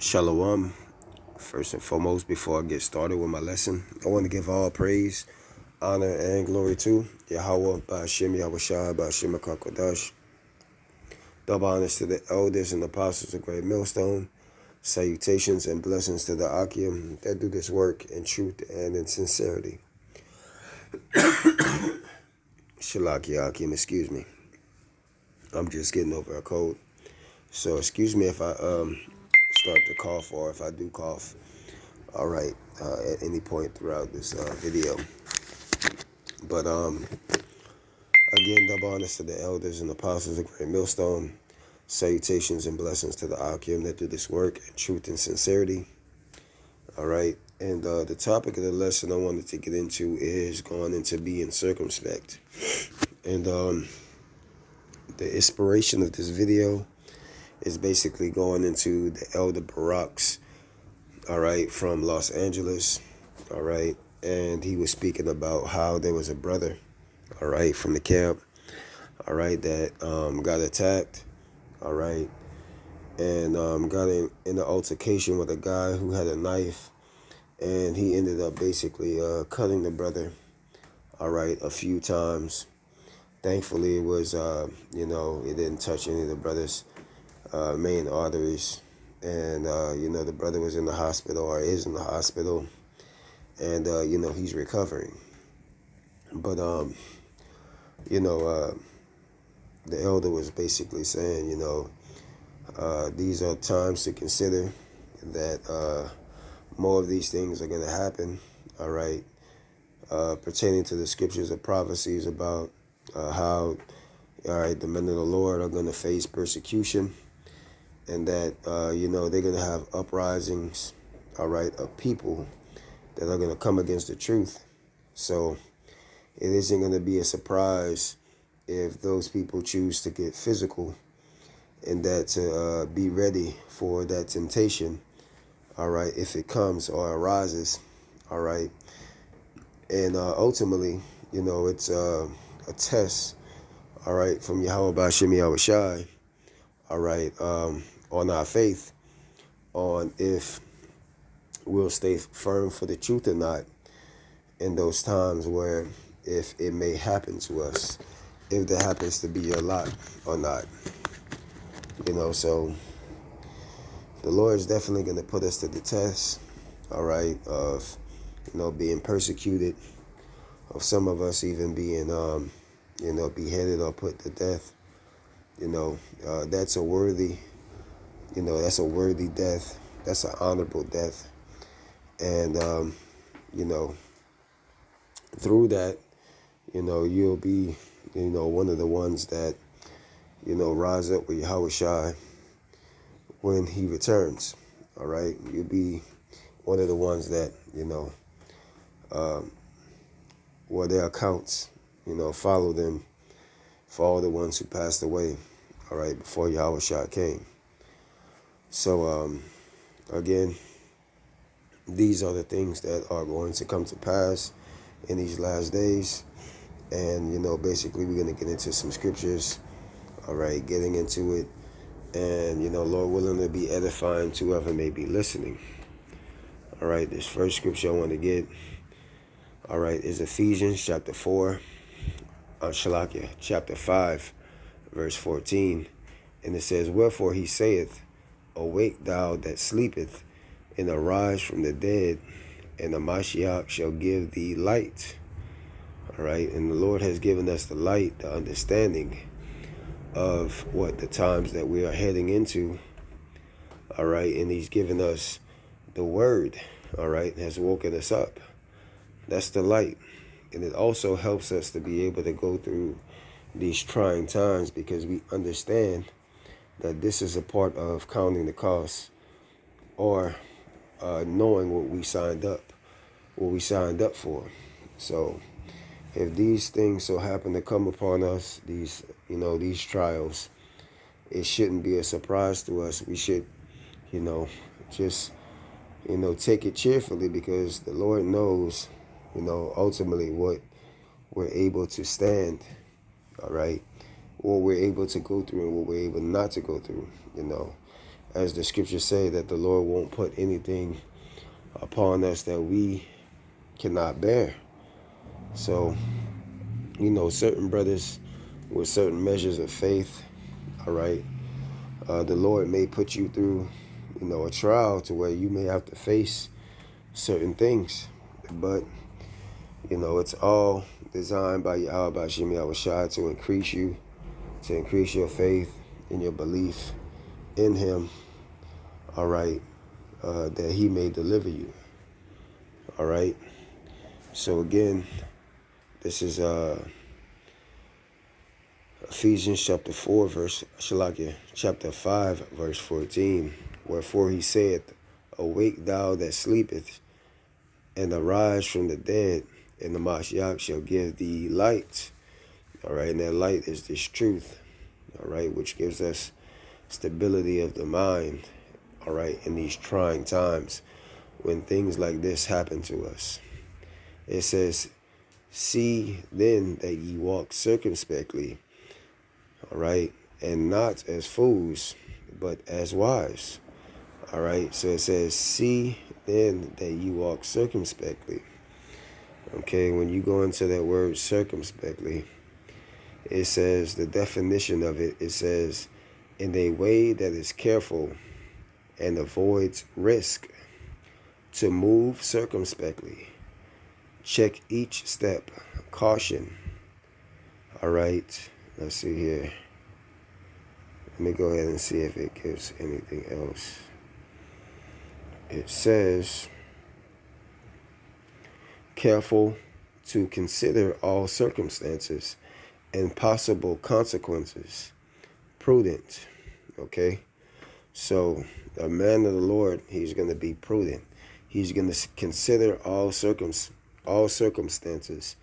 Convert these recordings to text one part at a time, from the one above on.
Shalom. First and foremost, before I get started with my lesson, I want to give all praise, honor, and glory to Yahweh, Ba'ashem Yahushua, Ba'ashem HaKadosh. Double honors to the elders and apostles of Great Millstone. Salutations and blessings to the Akim that do this work in truth and in sincerity. Shalaki Akim, excuse me. I'm just getting over a cold. So excuse me if I start to cough or if I do cough. All right, at any point throughout this video. But again, double honors to the elders and apostles of Great Millstone. Salutations and blessings to the Akim that do this work in truth and sincerity. All right, and the topic of the lesson I wanted to get into is going into being circumspect. And the inspiration of this video is basically going into the Elder Barak's, all right, from Los Angeles, all right, and he was speaking about how there was a brother, all right, from the camp, all right, that got attacked, all right, and got in an altercation with a guy who had a knife, and he ended up basically cutting the brother, all right, a few times. Thankfully, it was, it didn't touch any of the brother's main arteries. And, the brother was in the hospital or is in the hospital. And, he's recovering. But, the elder was basically saying, these are times to consider that more of these things are going to happen, all right, pertaining to the scriptures of prophecies about how, all right, the men of the Lord are going to face persecution, and that, they're going to have uprisings, all right, of people that are going to come against the truth. So it isn't going to be a surprise if those people choose to get physical, and that to be ready for that temptation, all right, if it comes or arises, all right. And ultimately, it's a test, all right, from Yahweh Ba'ashem Yahushua, all right, on our faith, on if we'll stay firm for the truth or not in those times where if it may happen to us, if there happens to be your lot or not, so the Lord is definitely going to put us to the test, all right, of, being persecuted, of some of us even being, beheaded or put to death. That's a worthy, that's a worthy death. That's an honorable death. And, through that, you'll be, one of the ones that, rise up with Yahushua when he returns. All right. You'll be one of the ones that, their accounts, follow them for all the ones who passed away, all right, before Yahushua came. So, again, these are the things that are going to come to pass in these last days. And, basically we're going to get into some scriptures, all right, getting into it. And, Lord willing, to be edifying to whoever may be listening. All right, this first scripture I want to get, all right, is Ephesians chapter 4, chapter 5, verse 14. And it says, "Wherefore he saith, Awake thou that sleepeth, and arise from the dead, and the Mashiach shall give thee light." All right, and the Lord has given us the light, the understanding of what the times that we are heading into, all right, and he's given us the word, all right, has woken us up. That's the light. And it also helps us to be able to go through these trying times, because we understand that this is a part of counting the cost, or knowing what we signed up for. So if these things so happen to come upon us, these trials, it shouldn't be a surprise to us. We should, just, take it cheerfully, because the Lord knows, ultimately what we're able to stand, all right, what we're able to go through and what we're able not to go through, as the scriptures say, that the Lord won't put anything upon us that we cannot bear. So, certain brothers with certain measures of faith, all right, the Lord may put you through, a trial to where you may have to face certain things. But, it's all designed by Yahweh Shemi Awashai to increase you, to increase your faith and your belief in him, all right, that he may deliver you, all right. So again, this is Ephesians chapter 5, verse 14. Wherefore he saith, awake thou that sleepeth, and arise from the dead, and the Mashiach shall give thee light. All right, and that light is this truth, all right, which gives us stability of the mind, all right, in these trying times when things like this happen to us. It says, see then that ye walk circumspectly, all right, and not as fools, but as wise. All right, so it says, see then that you walk circumspectly. Okay, when you go into that word circumspectly, it says, the definition of it, it says, in a way that is careful and avoids risk, to move circumspectly, check each step, caution. All right, let's see here. Let me go ahead and see if it gives anything else. It says, careful to consider all circumstances and possible consequences, prudent. Okay, so a man of the Lord, he's going to be prudent. He's going to consider all circumstances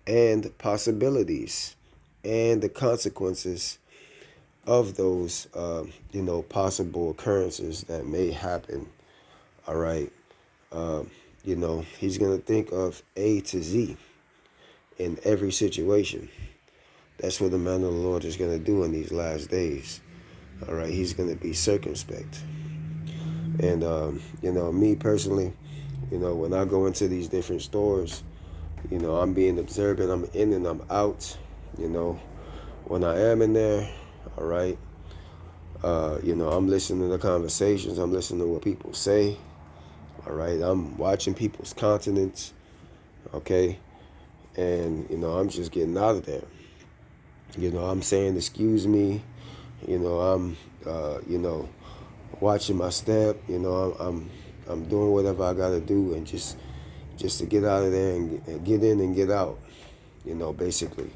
and possibilities and the consequences of those, possible occurrences that may happen. All right. He's going to think of A to Z in every situation. That's what the man of the Lord is going to do in these last days. All right. He's going to be circumspect. And, me personally, when I go into these different stores, I'm being observant. I'm in and I'm out. When I am in there, all right, I'm listening to conversations. I'm listening to what people say. All right, I'm watching people's countenance, okay, and, I'm just getting out of there. I'm saying, excuse me, I'm, watching my step, I'm doing whatever I got to do, and just to get out of there and get in and get out, basically,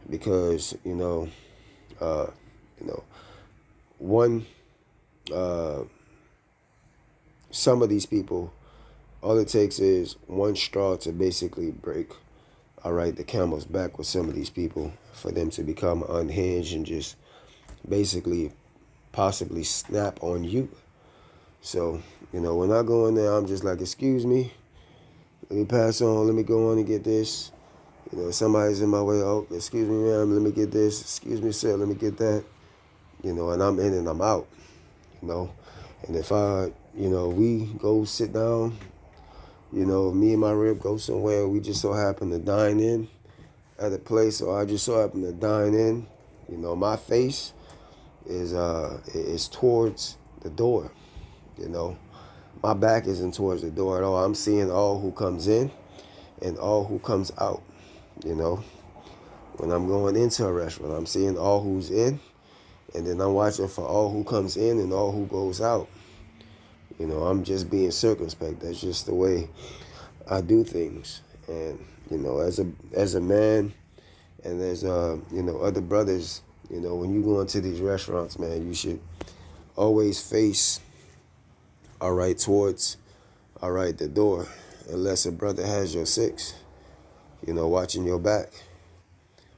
because, some of these people, all it takes is one straw to basically break, all right, the camel's back with some of these people, for them to become unhinged and just basically possibly snap on you. So, when I go in there, I'm just like, excuse me, let me pass on, let me go on and get this. Somebody's in my way, oh, excuse me, ma'am, let me get this. Excuse me, sir, let me get that. And I'm in and I'm out, And if we go sit down, me and my rib go somewhere, we just so happen to dine in at a place, or I just so happen to dine in, my face is towards the door, My back isn't towards the door at all. I'm seeing all who comes in and all who comes out, When I'm going into a restaurant, I'm seeing all who's in, and then I'm watching for all who comes in and all who goes out. I'm just being circumspect. That's just the way I do things. And, as a man, and as, other brothers, when you go into these restaurants, man, you should always face, all right, towards, all right, the door, unless a brother has your six, watching your back.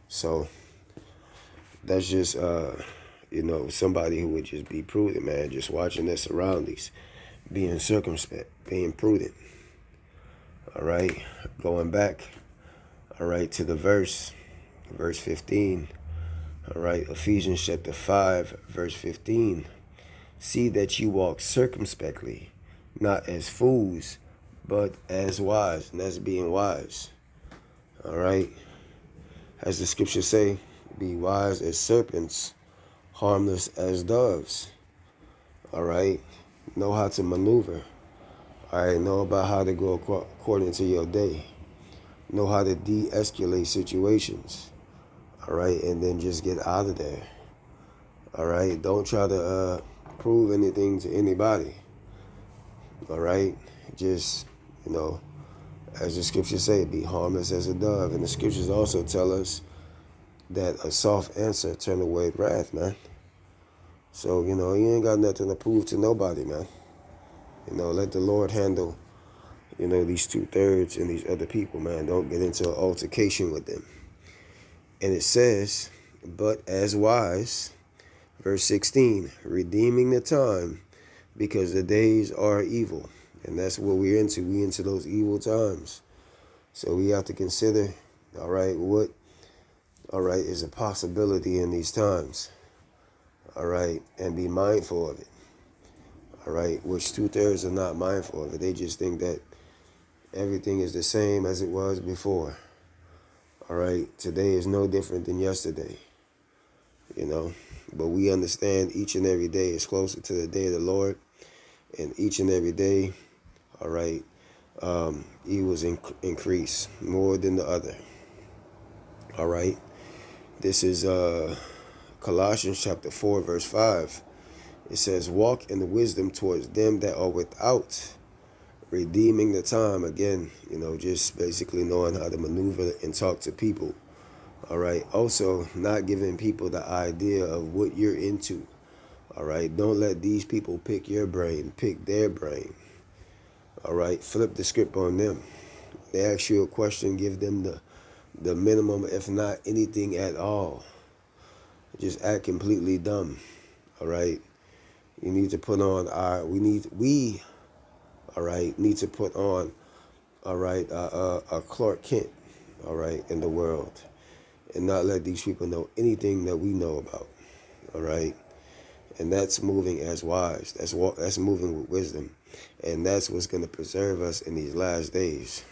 So that's just, somebody who would just be prudent, man, just watching their surroundings, being circumspect, being prudent. All right, going back, all right, to the verse 15. All right, Ephesians chapter 5, verse 15 See that you walk circumspectly, not as fools, but as wise. And that's being wise. All right. As the scriptures say, be wise as serpents, harmless as doves. All right. Know how to maneuver. All right. Know about how to go according to your day. Know how to de-escalate situations. All right. And then just get out of there. All right. Don't try to prove anything to anybody. All right. Just, as the scriptures say, be harmless as a dove. And the scriptures also tell us that a soft answer turn away wrath, man. So, you ain't got nothing to prove to nobody, man. Let the Lord handle, these 2/3 and these other people, man. Don't get into an altercation with them. And it says, but as wise, verse 16, redeeming the time because the days are evil. And that's what we're into. We into those evil times. So we have to consider, what, is a possibility in these times. And be mindful of it. Which 2/3 are not mindful of it. They just think that everything is the same as it was before. Today is no different than yesterday. But we understand each and every day is closer to the day of the Lord. And each and every day, evils increase more than the other. This is Colossians chapter 4, verse 5. It says, walk in the wisdom towards them that are without, redeeming the time. Again, just basically knowing how to maneuver and talk to people. Also, not giving people the idea of what you're into. Don't let these people pick your brain, pick their brain. Flip the script on them. They ask you a question, give them the minimum, if not anything at all. Just act completely dumb. You need to put on need to put on, a Clark Kent, in the world, and not let these people know anything that we know about. And that's moving as wise. That's moving with wisdom. And that's what's going to preserve us in these last days.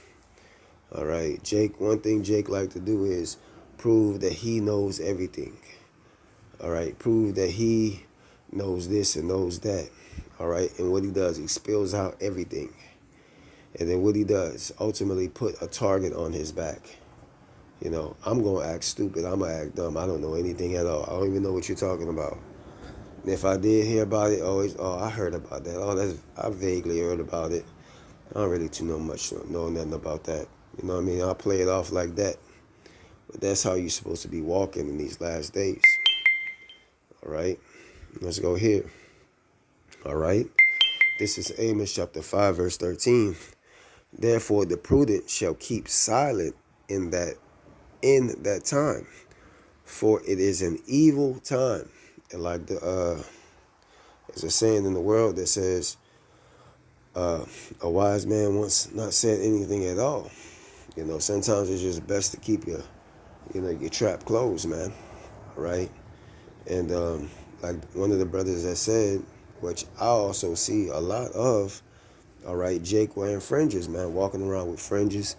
One thing Jake like to do is prove that he knows everything. Prove that he knows this and knows that. And what he does, he spills out everything. And then what he does, ultimately put a target on his back. I'm going to act stupid. I'm going to act dumb. I don't know anything at all. I don't even know what you're talking about. And if I did hear about it, I heard about that. I vaguely heard about it. I don't really know nothing about that. You know what I mean? I'll play it off like that. But that's how you're supposed to be walking in these last days. Let's go here. This is Amos chapter 5, verse 13. Therefore the prudent shall keep silent in that time, for it is an evil time. And like there's a saying in the world that says, a wise man once not said anything at all. Sometimes it's just best to keep your trap closed, man. And like one of the brothers that said, which I also see a lot of, Jake wearing fringes, man, walking around with fringes,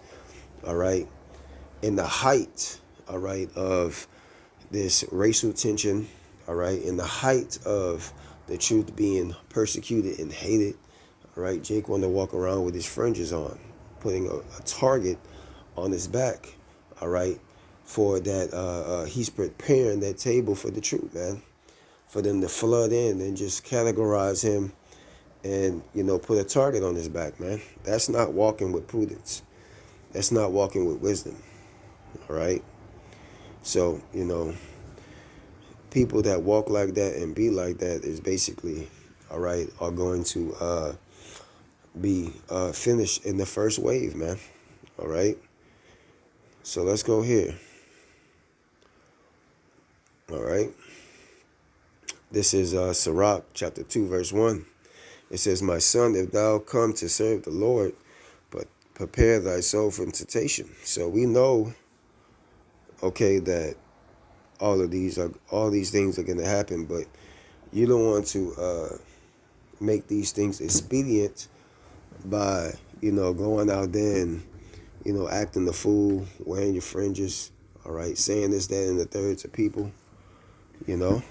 in the height, of this racial tension, in the height of the truth being persecuted and hated, Jake wanted to walk around with his fringes on, putting a target on his back, for that, he's preparing that table for the truth, man, for them to flood in and just categorize him and, put a target on his back, man. That's not walking with prudence. That's not walking with wisdom, So, people that walk like that and be like that is basically, are going to be finished in the first wave, man. So let's go here. This is Sirach chapter 2, verse 1. It says, my son, if thou come to serve the Lord, but prepare thy soul from temptation. So we know, that all these things are going to happen, but you don't want to make these things expedient by, going out there and, acting the fool, wearing your fringes, all right, saying this, that, and the third to people, you know.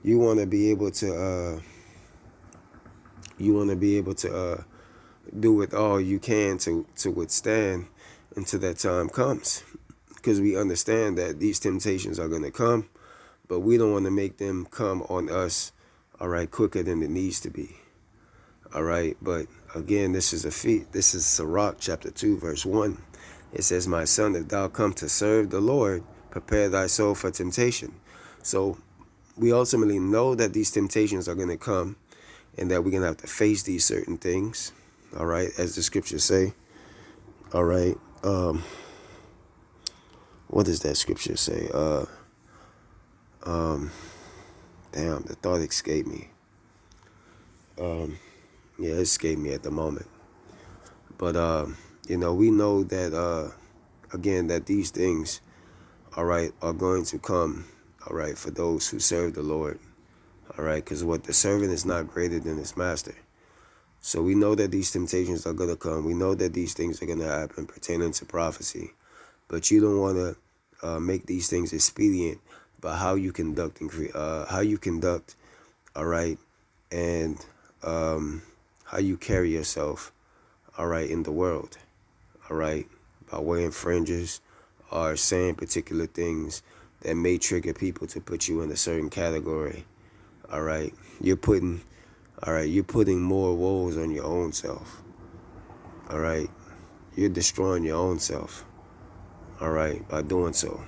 You want to be able to, do with all you can to withstand until that time comes. Because we understand that these temptations are going to come, but we don't want to make them come on us, all right, quicker than it needs to be. All right, but again, this is Sirach chapter 2, verse 1. It says, "My son, if thou come to serve the Lord, prepare thy soul for temptation." So we ultimately know that these temptations are going to come and that we're going to have to face these certain things, all right, as the scriptures say. All right, what does that scripture say? Damn, the thought escaped me. Yeah, it escaped me at the moment. But, we know that, again, that these things, all right, are going to come, all right, for those who serve the Lord, all right, because what the servant is not greater than his master. So we know that these temptations are going to come. We know that these things are going to happen pertaining to prophecy. But you don't want to make these things expedient by how you conduct, all right, and how you carry yourself, all right, in the world, all right, by wearing fringes or saying particular things that may trigger people to put you in a certain category, all right. You're putting more woes on your own self, all right. You're destroying your own self, all right, by doing so,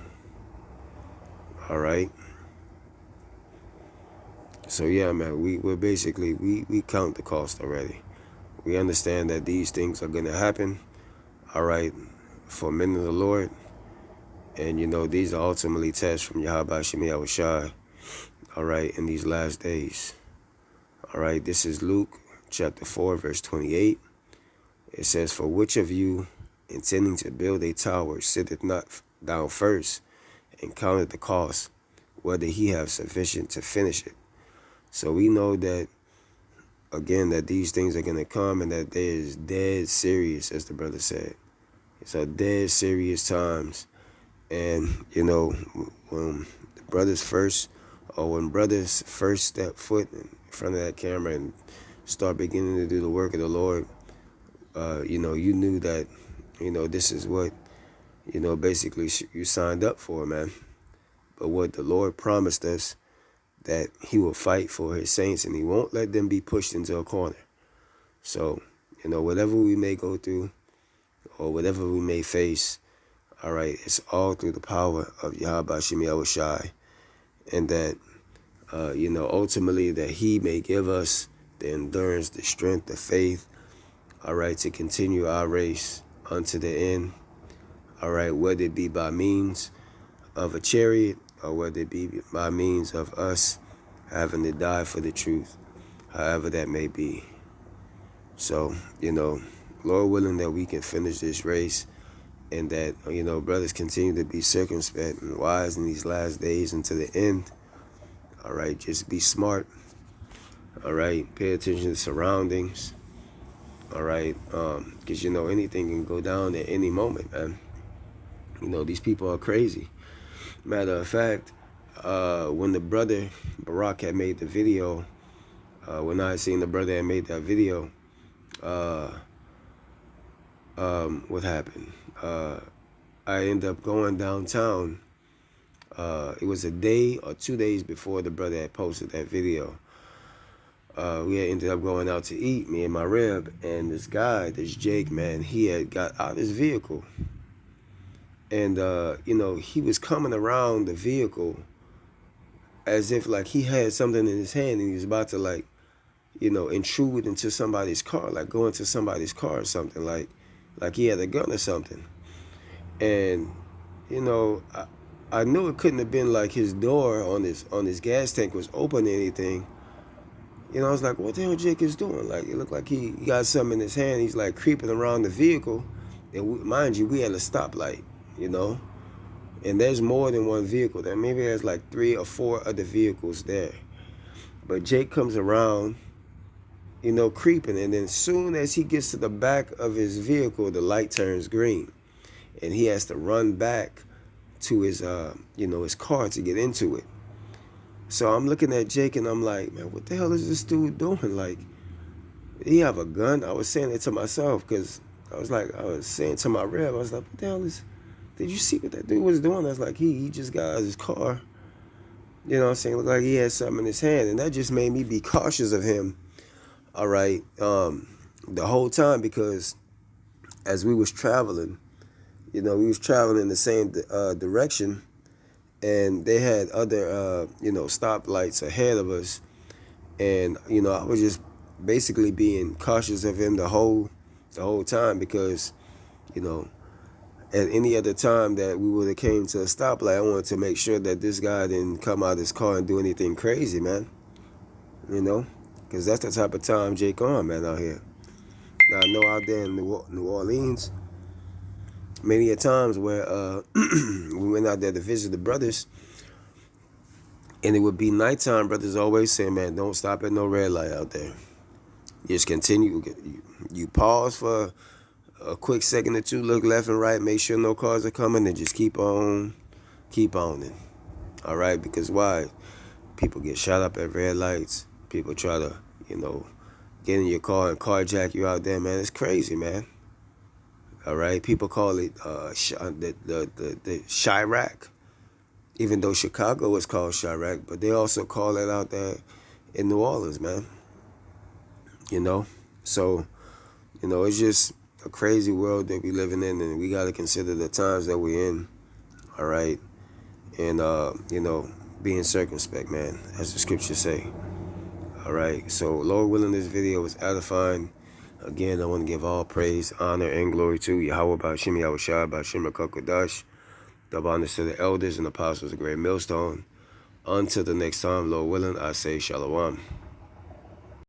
all right. So yeah, man, we're basically, we count the cost already. We understand that these things are going to happen, all right, for men of the Lord. And, these are ultimately tests from Yahweh Shemi Yahushai, all right, in these last days. All right, this is Luke chapter 4, verse 28. It says, "For which of you, intending to build a tower, sitteth not down first and counteth the cost, whether he have sufficient to finish it?" So we know that, again, that these things are going to come and that there is dead serious, as the brother said. It's a dead serious times. And, when brothers first step foot in front of that camera and start beginning to do the work of the Lord, you knew that, this is what, basically you signed up for, man. But what the Lord promised us, that he will fight for his saints and he won't let them be pushed into a corner. So, whatever we may go through or whatever we may face, all right, it's all through the power of Yahweh Shemi Yahushai. And that, ultimately that he may give us the endurance, the strength, the faith, all right, to continue our race unto the end, all right, whether it be by means of a chariot or whether it be by means of us having to die for the truth, however that may be. So, Lord willing that we can finish this race and that, brothers continue to be circumspect and wise in these last days until the end. All right, just be smart. All right, pay attention to surroundings. All right, because, anything can go down at any moment, man. These people are crazy. Matter of fact, when the brother Barack had made the video, when I had seen the brother had made that video, what happened? I ended up going downtown. It was a day or 2 days before the brother had posted that video. We had ended up going out to eat, me and my rib, and this Jake, man, he had got out of his vehicle. And, he was coming around the vehicle as if, like, he had something in his hand and he was about to, like, intrude into somebody's car, like go into somebody's car or something, like he had a gun or something. And, I knew it couldn't have been like his door on his gas tank was open or anything. I was like, what the hell Jake is doing? Like, it looked like he got something in his hand. He's like creeping around the vehicle. And mind you, we had a stoplight, and there's more than one vehicle there. Maybe there's like 3 or 4 other vehicles there. But Jake comes around, creeping. And then soon as he gets to the back of his vehicle, the light turns green. And he has to run back to his, his car to get into it. So I'm looking at Jake and I'm like, man, what the hell is this dude doing? Like, he have a gun? I was saying it to myself because I was saying to my rep, I was like, what the hell did you see what that dude was doing? I was like, he just got out of his car. You know what I'm saying? Looked like he had something in his hand. And that just made me be cautious of him, all right, the whole time, because as we was traveling, we was traveling in the same direction, and they had other, stoplights ahead of us. And, I was just basically being cautious of him the whole time because, at any other time that we would have came to a stoplight, I wanted to make sure that this guy didn't come out of his car and do anything crazy, man. Because that's the type of time Jake on, man, out here. Now, I know out there in New Orleans, many a times where we went out there to visit the brothers, and it would be nighttime. Brothers always say, man, don't stop at no red light out there. You just continue. You pause for a quick second or two, look left and right, make sure no cars are coming, and just keep on it. All right? Because why? People get shot up at red lights. People try to, get in your car and carjack you out there, man. It's crazy, man. All right? People call it the Chirac, even though Chicago is called Chirac, but they also call it out there in New Orleans, man. So, it's just a crazy world that we living in, and we got to consider the times that we're in, all right? And, being circumspect, man, as the scriptures say, all right? So, Lord willing, this video was edifying. Again, I want to give all praise, honor, and glory to Yahweh B'Shem Yahushua B'Shem HaKadosh. Double honors to the elders and apostles of Great Millstone. Until the next time, Lord willing, I say shalom.